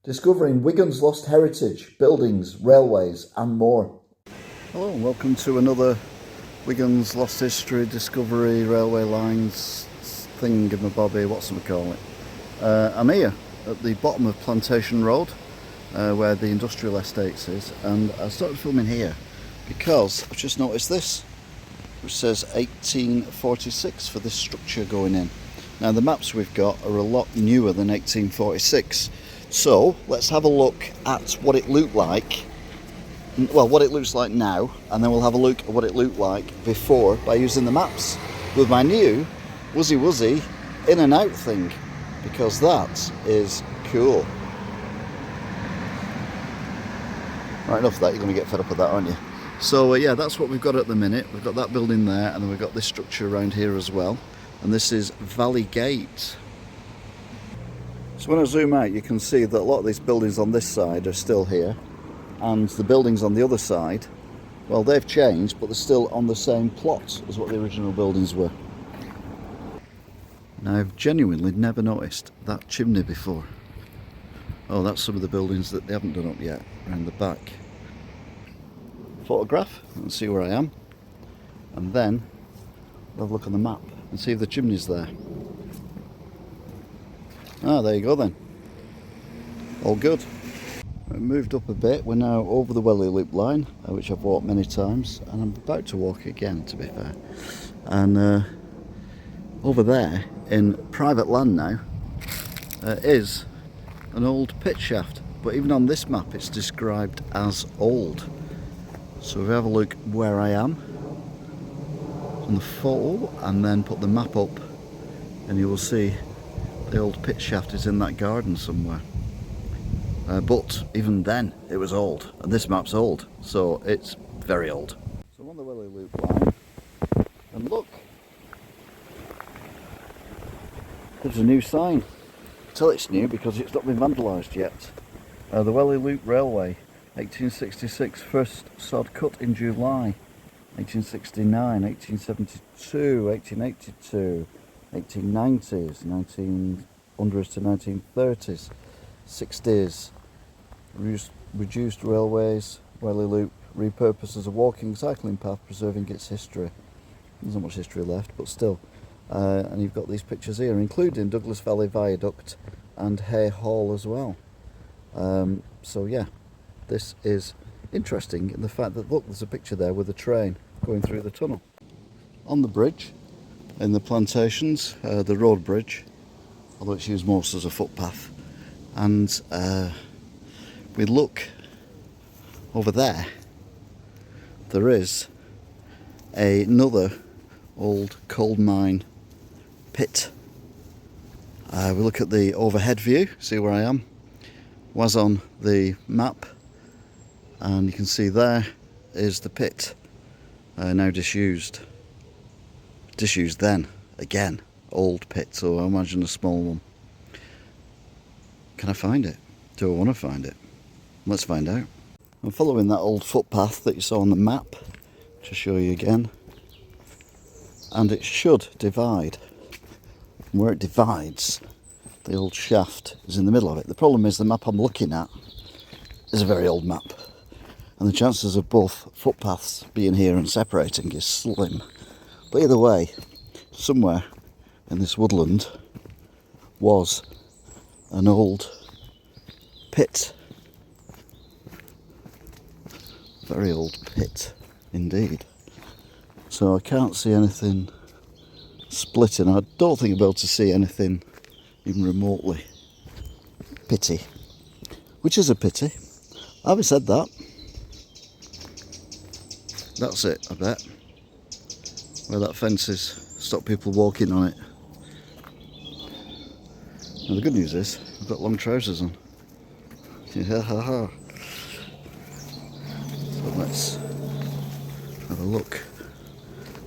Discovering Wigan's lost heritage, buildings, railways and more. Hello and welcome to another Wigan's Lost History, Discovery, Railway Lines, thingamabobby, what's we call it. I'm here at the bottom of Plantation Road, where the industrial estates is, and I started filming here because I've just noticed this, which says 1846 for this structure going in. Now the maps we've got are a lot newer than 1846. So let's have a look at what it looked like, well, what it looks like now, and then we'll have a look at what it looked like before by using the maps with my new wuzzy in and out thing, because that is cool. Right, enough of that, you're going to get fed up with that, aren't you? So yeah, that's what we've got at the minute. We've got that building there, and then we've got this structure around here as well, and this is Valley Gate. So when I zoom out, you can see that a lot of these buildings on this side are still here, and the buildings on the other side, well, they've changed, but they're still on the same plot as what the original buildings were. Now, I've genuinely never noticed that chimney before. Oh, that's some of the buildings that they haven't done up yet, around the back. Photograph and see where I am, and then we'll have a look on the map and see if the chimney's there. Ah, there you go then. All good. We moved up a bit. We're now over the Whelly Loop line, which I've walked many times, and I'm about to walk again, to be fair. And over there, in private land now, is an old pit shaft. But even on this map, it's described as old. So if we have a look where I am on the photo, and then put the map up, and you will see the old pit shaft is in that garden somewhere. But even then it was old, and this map's old, so it's very old. So I'm on the Whelly Loop line, and look, there's a new sign. Tell it's new because it's not been vandalised yet. The Whelly Loop Railway, 1866, first sod cut in July, 1869, 1872, 1882, 1890s, 1900s to 1930s, 60s, reduced railways, Whelly Loop, repurposed as a walking cycling path, preserving its history. There's not much history left, but still. And you've got these pictures here, including Douglas Valley Viaduct and Hay Hall as well. So yeah, this is interesting in the fact that, look, there's a picture there with a train going through the tunnel. On the bridge, in the plantations, the road bridge, although it's used most as a footpath, and we look over there, there is another old coal mine pit. We look at the overhead view, see where I am, was on the map, and you can see there is the pit, now disused. Disused then, again, old pit, so I imagine a small one. Can I find it? Do I want to find it? Let's find out. I'm following that old footpath that you saw on the map, to show you again, and it should divide. And where it divides, the old shaft is in the middle of it. The problem is the map I'm looking at is a very old map, and the chances of both footpaths being here and separating is slim. But either way, somewhere in this woodland was an old pit. Very old pit indeed. So I can't see anything splitting. I don't think I'll be able to see anything even remotely pity, which is a pity. Having said that, that's it, I bet. Where that fence is, stop people walking on it. Now the good news is, I've got long trousers on. Yeah, ha ha. So let's have a look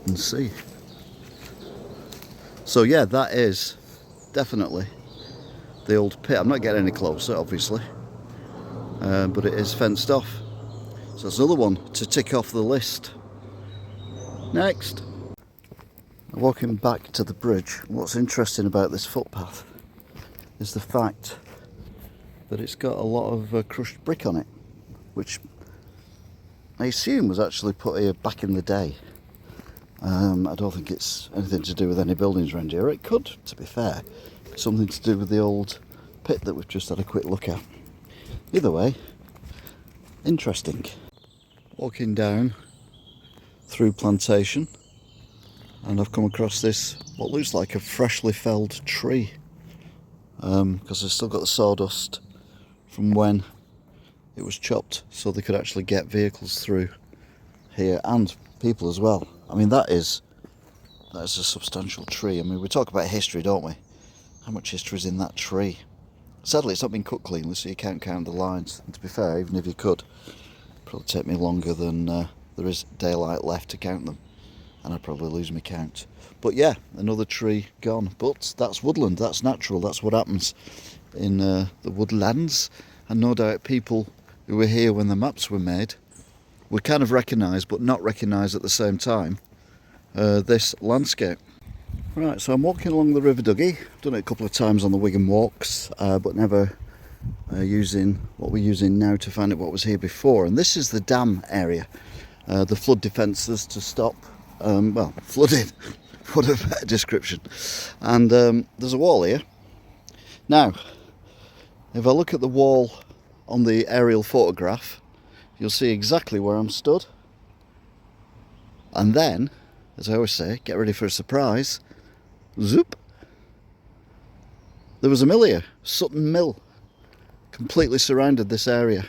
and see. So yeah, that is definitely the old pit. I'm not getting any closer, obviously, but it is fenced off. So that's another one to tick off the list. Next. Walking back to the bridge, what's interesting about this footpath is the fact that it's got a lot of crushed brick on it, which I assume was actually put here back in the day. I don't think it's anything to do with any buildings around here. It could, to be fair, something to do with the old pit that we've just had a quick look at. Either way, interesting. Walking down through Plantation, and I've come across this, what looks like a freshly felled tree, because they've still got the sawdust from when it was chopped, so they could actually get vehicles through here and people as well. I mean, that is a substantial tree. I mean, we talk about history, don't we? How much history is in that tree? Sadly, it's not been cut cleanly, so you can't count the lines. And to be fair, even if you could, it'd probably take me longer than there is daylight left to count them, and I'd probably lose my count. But yeah, another tree gone. But that's woodland, that's natural, that's what happens in the woodlands. And no doubt people who were here when the maps were made would kind of recognise, but not recognise at the same time, this landscape. Right, so I'm walking along the River Duggy. I've done it a couple of times on the Wigan walks, but never using what we're using now to find out what was here before. And this is the dam area, the flood defences to stop, well, flooding, what a better description. And there's a wall here. Now, if I look at the wall on the aerial photograph, you'll see exactly where I'm stood. And then, as I always say, get ready for a surprise. Zoop! There was a mill here, Sutton Mill, completely surrounded this area.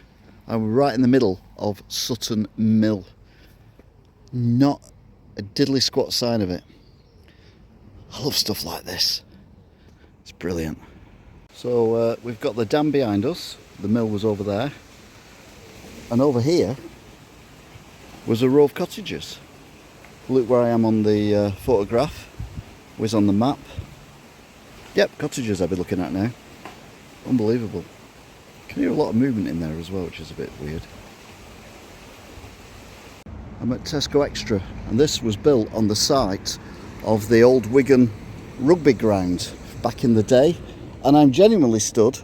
I'm right in the middle of Sutton Mill. Not a diddly squat sign of it. I love stuff like this. It's brilliant. So we've got the dam behind us. The mill was over there. And over here was a row of cottages. Look where I am on the photograph. Was on the map. Yep, cottages I'll be looking at now. Unbelievable. Can hear a lot of movement in there as well, which is a bit weird. I'm at Tesco Extra, and this was built on the site of the old Wigan rugby ground back in the day, and I'm genuinely stood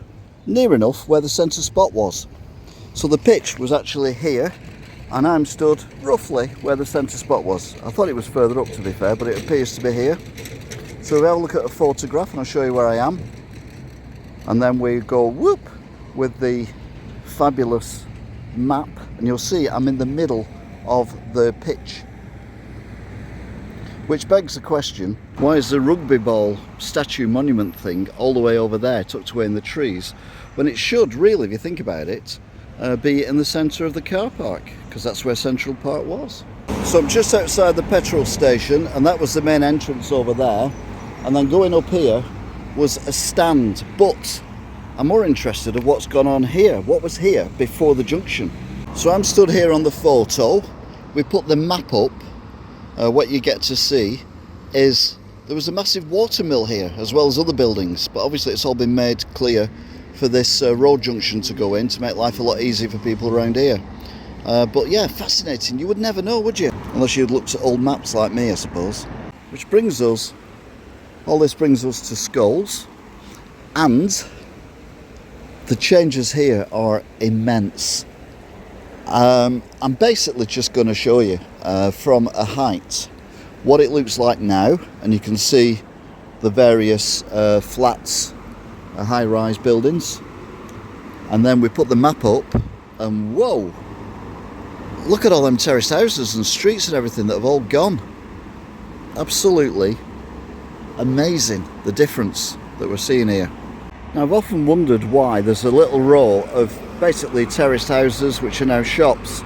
near enough where the centre spot was. So the pitch was actually here, and I'm stood roughly where the centre spot was. I thought it was further up, to be fair, but it appears to be here. So we'll have a look at a photograph and I'll show you where I am, and then we go whoop with the fabulous map, and you'll see I'm in the middle of the pitch. Which begs the question, why is the rugby ball statue monument thing all the way over there, tucked away in the trees, when it should really, if you think about it, be in the centre of the car park, because that's where Central Park was. So I'm just outside the petrol station, and that was the main entrance over there, and then going up here was a stand, but I'm more interested in what's gone on here. What was here before the junction? So I'm stood here on the photo. We put the map up. What you get to see is there was a massive water mill here, as well as other buildings, but obviously it's all been made clear for this road junction to go in to make life a lot easier for people around here. But yeah, fascinating. You would never know, would you? Unless you'd looked at old maps like me, I suppose. Which brings us, all this brings us to Scholes, and the changes here are immense. I'm basically just going to show you from a height what it looks like now, and you can see the various flats, high-rise buildings, and then we put the map up, and whoa, look at all them terraced houses and streets and everything that have all gone. Absolutely amazing, the difference that we're seeing here. Now, I've often wondered why there's a little row of basically terraced houses, which are now shops,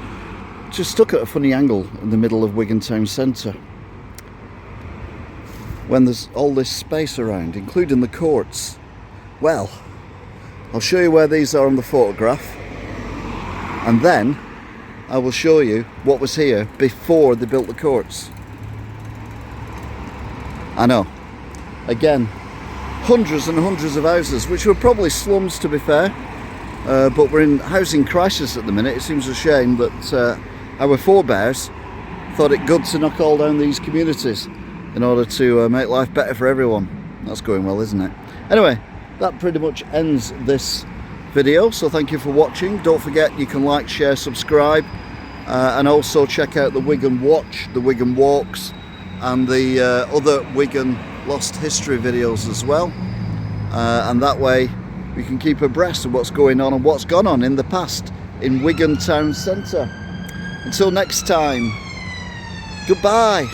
just stuck at a funny angle in the middle of Wigan town centre, when there's all this space around, including the courts. Well, I'll show you where these are on the photograph, and then I will show you what was here before they built the courts. I know, again, hundreds and hundreds of houses, which were probably slums, to be fair, but we're in housing crisis at the minute. It seems a shame that our forebears thought it good to knock all down these communities in order to make life better for everyone. That's going well, isn't it? Anyway, that pretty much ends this video. So thank you for watching. Don't forget you can like, share, subscribe, and also check out the Wigan Watch, the Wigan Walks, and the other Wigan Lost History videos as well. And that way we can keep abreast of what's going on and what's gone on in the past in Wigan town centre. Until next time, goodbye.